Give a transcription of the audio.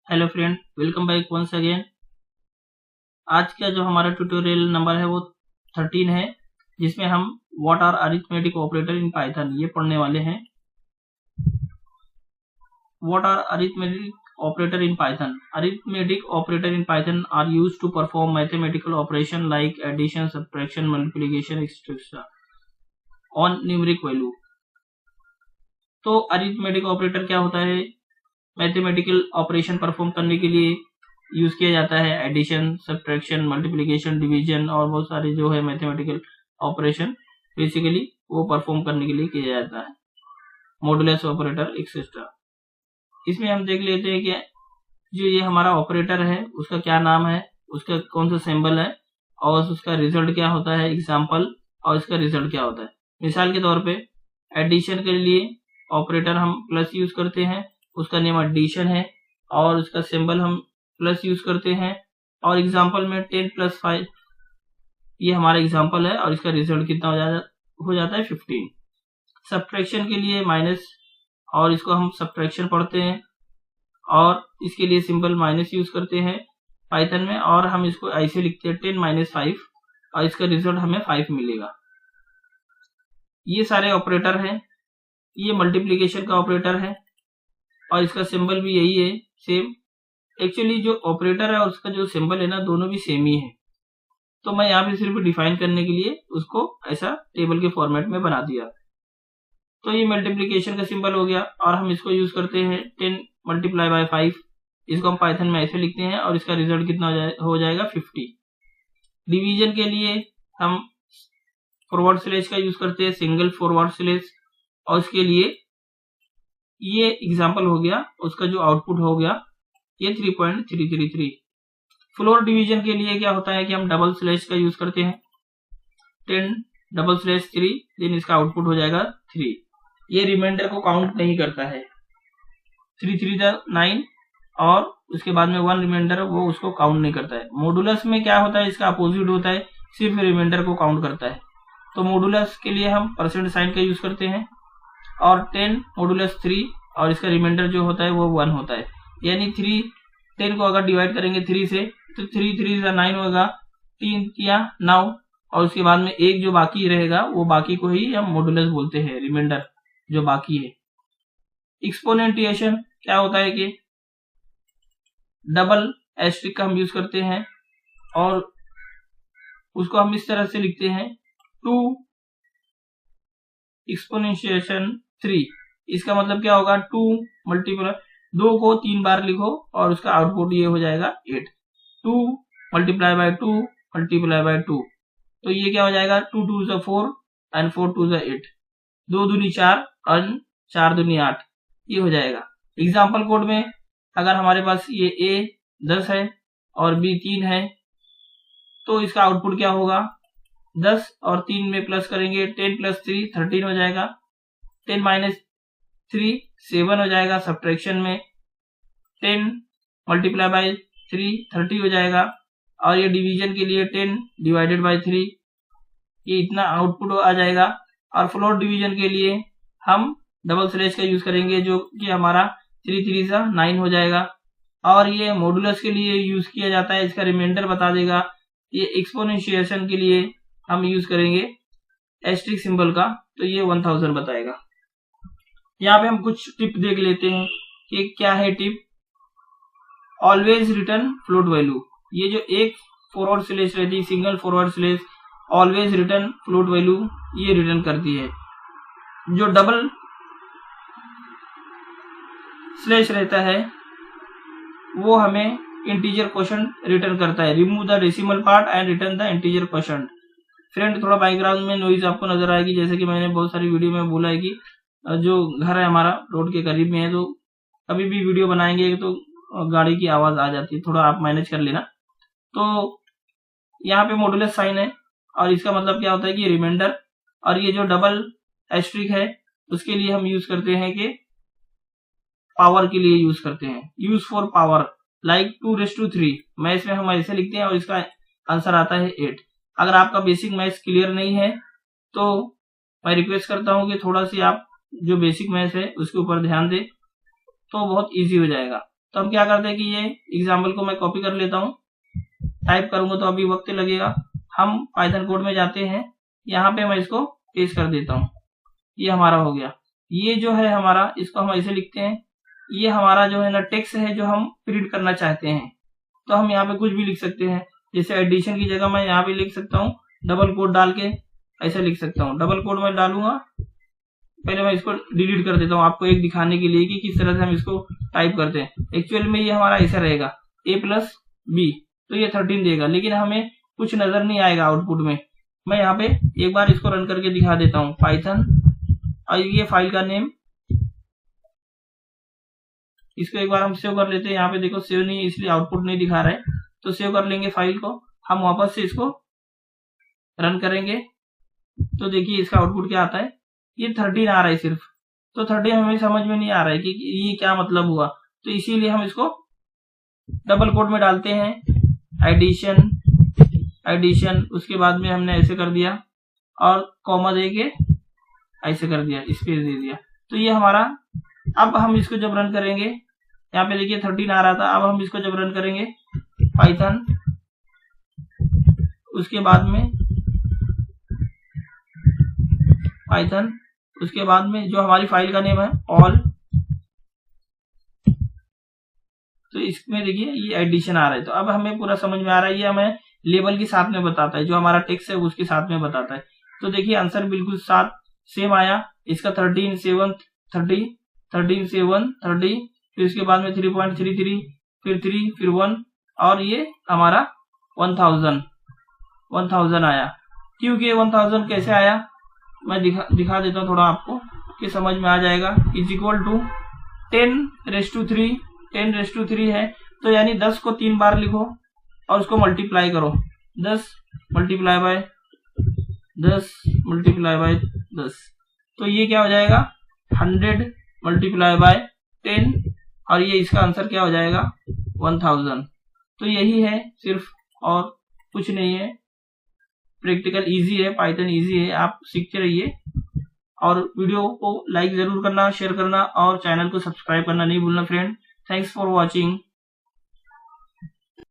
Hello friend, welcome back once again. आज का जो हमारा ट्यूटोरियल नंबर है वो 13 है, जिसमें हम what are arithmetic operator in Python ये पढ़ने वाले हैं। What are arithmetic operator in Python? Arithmetic operator in Python are used to perform mathematical operation like addition, subtraction, multiplication etcetera on numeric value. तो अरिथमेटिक ऑपरेटर क्या होता है? Mathematical operation perform करने के लिए यूज किया जाता है। एडिशन, सब्ट्रैक्शन, मल्टीप्लिकेशन, डिवीजन और बहुत सारे जो है मैथमेटिकल ऑपरेशन बेसिकली वो परफॉर्म करने के लिए किया जाता है। Modulus operator etcetera. इसमें हम देख लेते हैं कि जो ये हमारा ऑपरेटर है उसका क्या नाम है, उसका कौन सा सिंबल है और उसका रिजल्ट क्या होता है, एग्जाम्पल, और इसका रिजल्ट क्या होता है। मिसाल के तौर पे एडिशन के लिए ऑपरेटर हम प्लस यूज करते हैं, उसका नेम एडिशन है और उसका सिंबल हम प्लस यूज करते हैं। और एग्जांपल में 10 + 5 ये हमारा एग्जांपल है और इसका रिजल्ट कितना हो जाता है 15। सब्ट्रैक्शन के लिए माइनस और इसको हम सब्ट्रैक्शन पढ़ते हैं और इसके लिए सिंबल माइनस यूज करते हैं पाइथन में, और हम इसको ऐसे लिखते हैं 10 - 5 और इसका रिजल्ट हमें 5 मिलेगा। ये सारे ऑपरेटर हैं। ये मल्टीप्लिकेशन का ऑपरेटर है और इसका सिंबल भी यही है, सेम। एक्चुअली जो ऑपरेटर है और उसका जो सिंबल है ना, दोनों भी सेम ही है। तो मैं यहाँ पे सिर्फ डिफाइन करने के लिए उसको ऐसा टेबल के फॉर्मेट में बना दिया। तो ये मल्टीप्लिकेशन का सिंबल हो गया और हम इसको यूज करते हैं 10 × 5। इसको हम पाइथन में ऐसे लिखते हैं और इसका रिजल्ट कितना हो जाएगा 50। डिवीजन के लिए हम फॉरवर्ड स्लैश का यूज करते हैं, सिंगल फॉरवर्ड स्लैश, और उसके लिए ये एग्जाम्पल हो गया, उसका जो आउटपुट हो गया ये 3.333। फ्लोर डिवीजन के लिए क्या होता है कि हम डबल स्लैश का यूज करते हैं, 10/3, देन इसका आउटपुट हो जाएगा 3। ये रिमाइंडर को काउंट नहीं करता है, 3 3 9 और उसके बाद में 1 रिमाइंडर वो उसको काउंट नहीं करता है। मॉडुलस में क्या होता है, इसका अपोजिट होता है, सिर्फ रिमाइंडर को काउंट करता है। तो मॉडुलस के लिए हम परसेंट साइन का यूज करते हैं और 10 मॉडुलस 3 और इसका रिमाइंडर जो होता है वो 1 होता है। यानी 10 को अगर डिवाइड करेंगे 3 से तो 3 3 9 होगा, 3 या 9 और उसके बाद में एक जो बाकी रहेगा वो बाकी को ही हम मॉडुलस बोलते हैं, रिमाइंडर जो बाकी है। एक्सपोनेंटिएशन क्या होता है कि डबल एस्ट्रिक का हम यूज करते हैं और उसको हम इस तरह से लिखते हैं 2 एक्सपोनेंशिएशन 3। इसका मतलब क्या होगा, 2 मल्टीप्लाई 2 को 3 बार लिखो और उसका आउटपुट ये हो जाएगा 8। 2 × 2 × 2, तो ये क्या हो जाएगा, 2 2 = 4 एंड 4 2 = 8, 2 दूनी 4 और 4 दूनी 8, ये हो जाएगा। एग्जाम्पल कोड में अगर हमारे पास ये A 10 है और B 3 है तो इसका आउटपुट क्या होगा, 10 और 3 में प्लस करेंगे, 10 + 3 13 हो जाएगा, 10 - 3 7 हो जाएगा, सब्ट्रैक्शन में 10 × 3 30 हो जाएगा, और ये डिवीजन के लिए 10 ÷ 3, ये इतना आउटपुट आ जाएगा। और फ्लोर डिवीजन के लिए हम डबल स्लैश का यूज करेंगे जो कि हमारा 3 3 = 9 हो जाएगा। और ये मॉडुलस के लिए यूज किया जाता है, इसका रिमाइंडर बता देगा। ये एक्सपोनेंशिएशन के लिए हम यूज करेंगे एस्ट्रिक सिंबल का, तो ये 1000 बताएगा। यहाँ पे हम कुछ टिप देख लेते हैं कि क्या है tip. Always return float value. ये जो एक फॉरवर्ड स्लैश रहती है, single forward slash, always return float value ये रिटर्न करती है। जो डबल स्लैश रहता है वो हमें इंटीजर क्वोशंट रिटर्न करता है। Remove the decimal part and return the integer quotient. Friend, थोड़ा बैकग्राउंड में नॉइज आपको नजर आएगी, जैसे कि मैंने बहुत सारी वीडियो में बोला है कि जो घर है हमारा रोड के करीब में है, तो कभी भी वीडियो बनाएंगे तो गाड़ी की आवाज आ जाती है, थोड़ा आप मैनेज कर लेना। तो यहाँ पे मॉडुलस साइन है और इसका मतलब क्या होता है कि रिमाइंडर, और ये जो डबल एस्ट्रिक है उसके लिए हम यूज करते हैं कि पावर के लिए यूज करते हैं, use for power, like 2⁻³ maths में हम ऐसे लिखते हैं और इसका आंसर आता है 8। अगर आपका बेसिक मैथ्स क्लियर नहीं है तो मैं रिक्वेस्ट करता हूं कि थोड़ा सी आप जो बेसिक मैथ्स है उसके ऊपर ध्यान दें, तो बहुत इजी हो जाएगा। तो हम क्या करते हैं कि ये एग्जाम्पल को मैं कॉपी कर लेता हूँ, टाइप करूंगा तो अभी वक्त लगेगा। हम पाइथन कोड में जाते हैं, यहाँ पे मैं इसको पेस्ट कर देता हूँ, ये हमारा हो गया। ये जो है हमारा, इसको हम ऐसे लिखते हैं, ये हमारा जो है ना टेक्स्ट है जो हम प्रिंट करना चाहते हैं। तो हम यहाँ पे कुछ भी लिख सकते हैं, जैसे एडिशन की जगह मैं यहाँ पे लिख सकता हूँ डबल कोड डाल के, ऐसे लिख सकता हूँ। डबल कोड मैं डालूंगा, पहले मैं इसको डिलीट कर देता हूँ आपको एक दिखाने के लिए कि किस तरह से हम इसको टाइप करते हैं। एक्चुअल में ये हमारा ऐसा रहेगा a+b, तो ये 13 देगा, लेकिन हमें कुछ नजर नहीं आएगा आउटपुट में। मैं यहाँ पे एक बार इसको रन करके दिखा देता हूँ, पाइथन, और ये फाइल का नेम, इसको एक बार हम सेव कर लेते हैं। यहाँ पे देखो सेव नहीं है इसलिए आउटपुट नहीं दिखा रहा है, तो सेव कर लेंगे फाइल को। हम वापस से इसको रन करेंगे तो देखिए इसका आउटपुट क्या आता है, ये 13 आ रहा है सिर्फ। तो 13 हमें समझ में नहीं आ रहा है कि ये क्या मतलब हुआ, तो इसीलिए हम इसको डबल कोड में डालते हैं, एडिशन एडिशन, उसके बाद में हमने ऐसे कर दिया और कॉमा दे के ऐसे कर दिया, स्पेस दे दिया, तो ये हमारा। अब हम इसको जब रन करेंगे, यहाँ पे देखिए 13 आ रहा था, अब हम इसको जब रन करेंगे पाइथन, उसके बाद में पाइथन, उसके बाद में जो हमारी फाइल का नेम है ऑल, तो इसमें देखिए ये एडिशन आ रहा है। तो अब हमें पूरा समझ में आ रहा है, ये हमें लेबल के साथ में बताता है, जो हमारा टेक्स्ट है उसके साथ में बताता है। तो देखिए आंसर बिल्कुल साथ सेम आया, इसका 13 7 30, 13 7 30, फिर उसके बाद में 3.33, फिर 3, फिर 1, और ये हमारा 1000 आया। क्योंकि 1000 कैसे आया मैं दिखा देता हूँ थोड़ा आपको कि समझ में आ जाएगा। इज इक्वल टू 10⁻3, 10⁻3 है, तो यानी 10 को 3 बार लिखो और उसको मल्टीप्लाई करो, 10 मल्टीप्लाई बाय 10 मल्टीप्लाई बाय 10, तो ये क्या हो जाएगा 100 मल्टीप्लाई बाय 10, और ये इसका आंसर क्या हो जाएगा 1000। तो यही है सिर्फ, और कुछ नहीं है। प्रैक्टिकल इजी है, पाइथन इजी है, आप सीखते रहिए। और वीडियो को लाइक जरूर करना, शेयर करना और चैनल को सब्सक्राइब करना नहीं भूलना फ्रेंड। Thanks for watching.